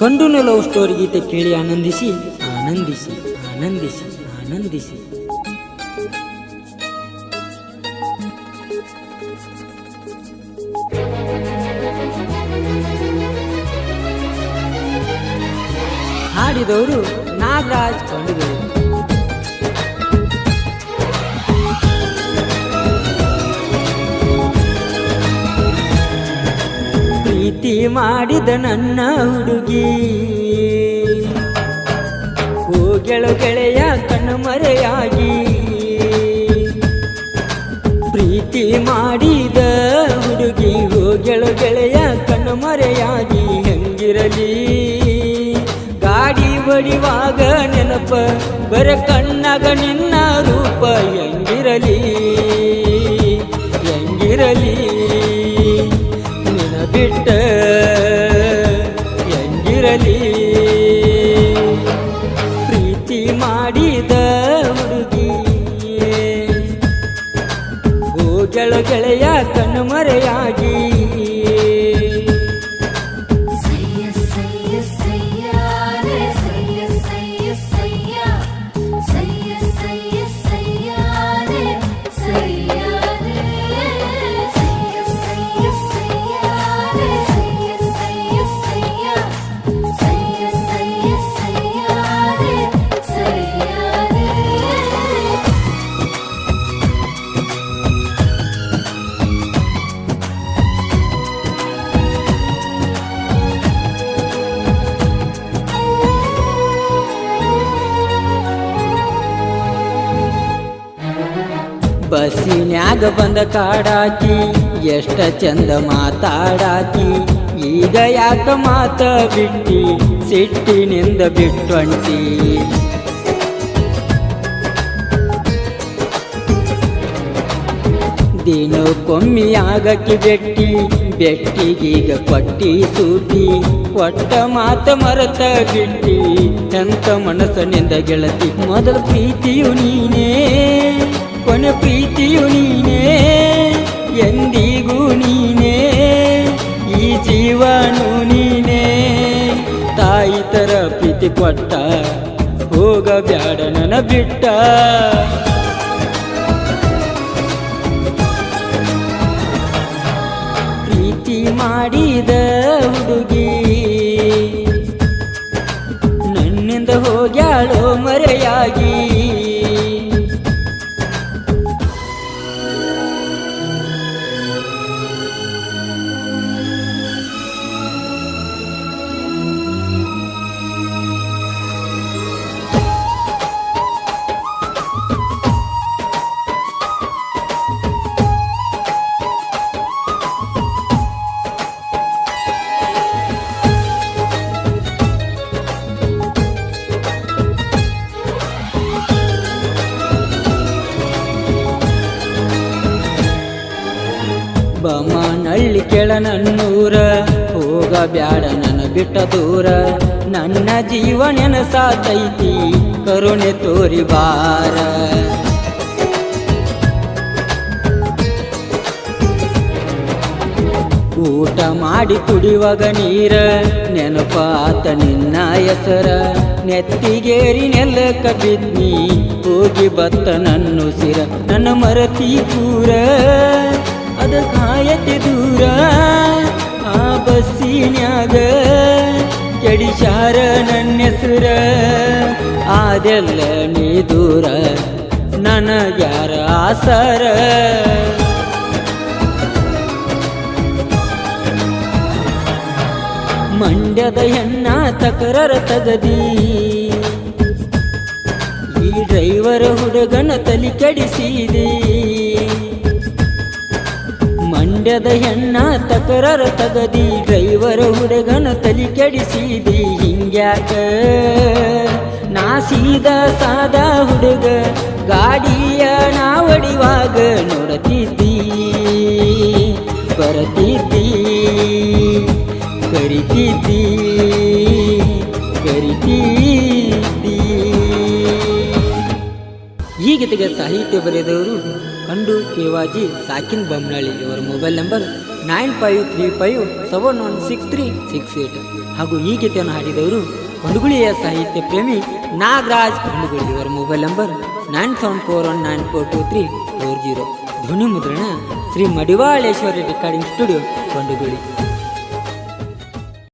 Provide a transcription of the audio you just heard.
ಕಂಡುನ love story ಗೀತೆ ಕೇಳಿ ಆನಂದಿಸಿ ಆನಂದಿಸಿ ಆನಂದಿಸಿ ಆನಂದಿಸಿ. ಹಾಡಿದವರು ನಾಗರಾಜ್ ಕಂಡುಗಳು. ಪ್ರೀತಿ ಮಾಡಿದ ನನ್ನ ಹುಡುಗಿ ಹೋಗೆಳು ಗೆಳೆಯ ಕಣ್ಣು ಮರೆಯಾಗಿ. ಪ್ರೀತಿ ಮಾಡಿದ ಹುಡುಗಿ ಹೋಗೆಳು ಗೆಳೆಯ ಕಣ್ಣು ಮರೆಯಾಗಿ. ಹೆಂಗಿರಲಿ ಗಾಡಿ ಬಡಿವಾಗ ನೆನಪ ಬರ ಕಣ್ಣಾಗ ನಿನ್ನ ರೂಪ. ಹೆಂಗಿರಲಿ ಹೆಂಗಿರಲಿ ನಿನ ಬಿಟ್ಟ ಹೆಂಗಿರಲಿ. ಪ್ರೀತಿ ಮಾಡಿದ ಹುಡುಗಿ ಹೋಗೆಳು ಗೆಳೆಯ ಕಣ್ಣು ಮರೆಯಾಗಿ. ಬಸ್ಸಿನ್ಯಾಗ ಬಂದ ಕಾಡಾಕಿ ಎಷ್ಟ ಚಂದ ಮಾತಾಡಾಕಿ. ಈಗ ಯಾಕ ಮಾತ ಬಿಟ್ಟಿ ಸಿಟ್ಟಿನಿಂದ ಬಿಟ್ಟೊಂಟಿ. ದಿನಕ್ಕೊಮ್ಮಿಯಾಗಕ್ಕೆ ಬೆಟ್ಟಿಗೀಗ ಕೊಟ್ಟಿ ಸೂಟಿ. ಕೊಟ್ಟ ಮಾತ ಮರತ ಬಿಟ್ಟಿ ಎಂತ ಮನಸ್ಸಿನಿಂದ ಗೆಳತಿ. ಮೊದಲ ಪ್ರೀತಿಯು ನೀನೇ ಕೊನೆ ಪ್ರೀತಿಯು ನೀನೇ ಎಂದಿಗೂ ನೀನೇ ಈ ಜೀವನು ನೀನೇ. ತಾಯಿ ತರ ಪ್ರೀತಿ ಕೊಟ್ಟ ಹೋಗಬ್ಯಾಡ ನನ್ನ ಬಿಟ್ಟ. ಪ್ರೀತಿ ಮಾಡಿದ ಹುಡುಗಿ ನನ್ನಿಂದ ಹೋಗ್ಯಾಳೋ ಮರೆಯಾಗಿ. ಬಮ್ಮನಳ್ಳಿ ಕೆಳ ನನ್ನೂರ ಹೋಗಬ್ಯಾಡ ನನ್ನ ಬಿಟ್ಟ ದೂರ. ನನ್ನ ಜೀವ ನೆನಸಾತೈತಿ ಕರುಣೆ ತೋರಿ ಬಾರ. ಊಟ ಮಾಡಿ ಕುಡಿಯುವಾಗ ನೀರ ನೆನಪಾತ ನಿನ್ನ ಹೆಸರ. ನೆತ್ತಿಗೇರಿ ನೆಲ್ಲಕ ಬಿದ್ನಿ ಹೋಗಿ ಬತ್ತ ನನ್ನ ಉಸಿರ. ನನ್ನ ಮರತಿ ಪೂರ ಅದ ಕಾಯತಿ ದೂರ. ಆ ಬಸ್ಸಿನ್ಯಾಗ ಕೆಡಿಸಾರ ನನ್ನ ಹೆಸರ. ಅದೆಲ್ಲ ನೀ ದೂರ ನನಗ್ಯಾರ ಆಸರ. ಮಂಡ್ಯದ ಹೆಣ್ಣ ತಕರಾರ ತಗದಿ ಈ ಡ್ರೈವರ್ ಹುಡುಗನ ತಲಿ ಕೆಡಿಸಿದಿ. ಮಂಡ್ಯದ ಹೆಣ್ಣ ತಕರಾರ ತಗದಿ ಡ್ರೈವರ್ ಹುಡುಗನ ತಲಿ ಕೆಡಿಸಿದಿ. ಹಿಂಗ್ಯಾಕ ನಾ ಸೀದಾ ಸಾದಾ ಹುಡುಗ ಗಾಡಿಯ ನಾ ಹೊಡಿವಾಗ ನೋಡತಿದ್ದಿ ಬರತಿದ್ದಿ ಕರಿತಿದ್ದಿ ಕರಿತಿದ್ದಿ. ಈ ಗೀತೆಗೆ ಸಾಹಿತ್ಯ ಬರೆದವರು ಕಂಡು ಕೇವಾಜಿ ಸಾಕಿನ್ ಬೊಮ್ಮನಹಳ್ಳಿ. ಇವರ ಮೊಬೈಲ್ ನಂಬರ್ 9535716368 ಹಾಗೂ ಈ ಗೀತೆಯನ್ನು ಹಾಡಿದವರು ಕೊಂಡುಗುಳಿಯ ಸಾಹಿತ್ಯ ಪ್ರೇಮಿ ನಾಗರಾಜ್ ಕೊಂಡುಗುಳಿ. ಇವರ ಮೊಬೈಲ್ ನಂಬರ್ 9741942340. ಧ್ವನಿ ಮುದ್ರಣ ಶ್ರೀ ಮಡಿವಾಳೇಶ್ವರಿ ರೆಕಾರ್ಡಿಂಗ್ ಸ್ಟುಡಿಯೋ ಕೊಂಡುಗುಳಿ.